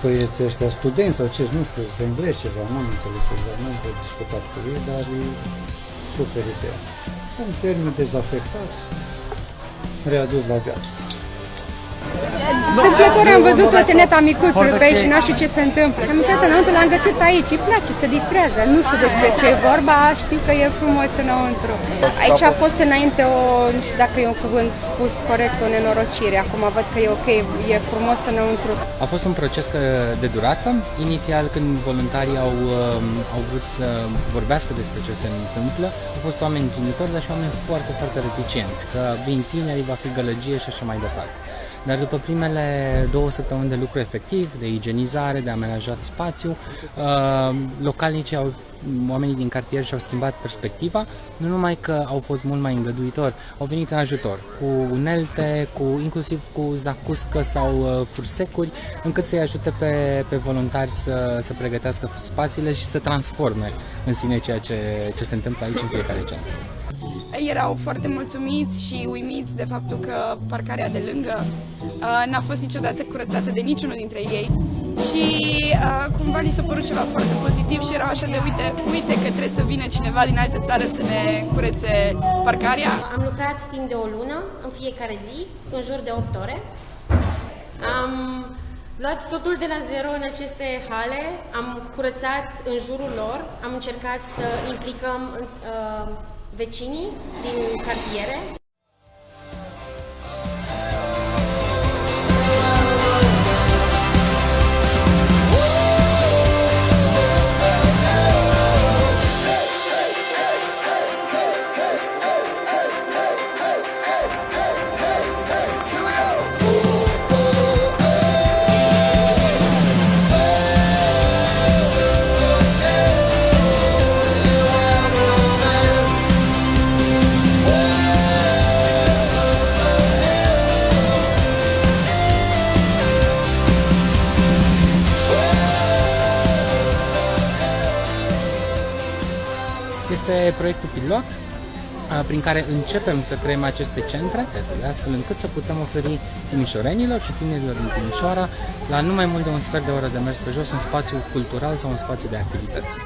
băieții ăștia, studenți sau ce, nu știu, pe engleză ceva, nu am înțeles exact, nu am discutat cu ei, dar e super ideea. Sunt termeni dezafectați, readus la viață. Întâmplător am văzut trotineta micuțului pe aici și nu știu ce se întâmplă. Am intrat înăuntru, l-am găsit aici, îi place, se distrează. Nu știu despre ce e vorba, știu că e frumos înăuntru. Aici a fost înainte o, nu știu dacă e un cuvânt spus corect, o nenorocire. Acum văd că e ok, e frumos înăuntru. A fost un proces de durată. Inițial, când voluntarii au vrut să vorbească despre ce se întâmplă, au fost oameni primitori, dar și oameni foarte, foarte reticenți, că vin tineri, va fi gălăgie și așa mai departe. Dar după primele 2 săptămâni de lucru efectiv, de igienizare, de amenajat spațiu, localnicii, oamenii din cartier și-au schimbat perspectiva, nu numai că au fost mult mai îngăduitori, au venit în ajutor, cu unelte, inclusiv cu zacuscă sau fursecuri, încât să-i ajute pe voluntari să pregătească spațiile și să transforme în sine ceea ce se întâmplă aici în fiecare centru. Erau foarte mulțumiți și uimiți de faptul că parcarea de lângă n-a fost niciodată curățată de niciunul dintre ei și cumva li s-a părut ceva foarte pozitiv și erau așa de uite că trebuie să vină cineva din altă țară să ne curețe parcarea. Am lucrat timp de o lună, în fiecare zi, în jur de 8 ore. Am luat totul de la zero în aceste hale, am curățat în jurul lor, am încercat să implicăm vecinii din cartiere. Este proiectul pilot prin care începem să creăm aceste centre, astfel încât să putem oferi timișorenilor și tinerilor din Timișoara, la nu mai mult de un sfert de oră de mers pe jos, un spațiu cultural sau un spațiu de activități.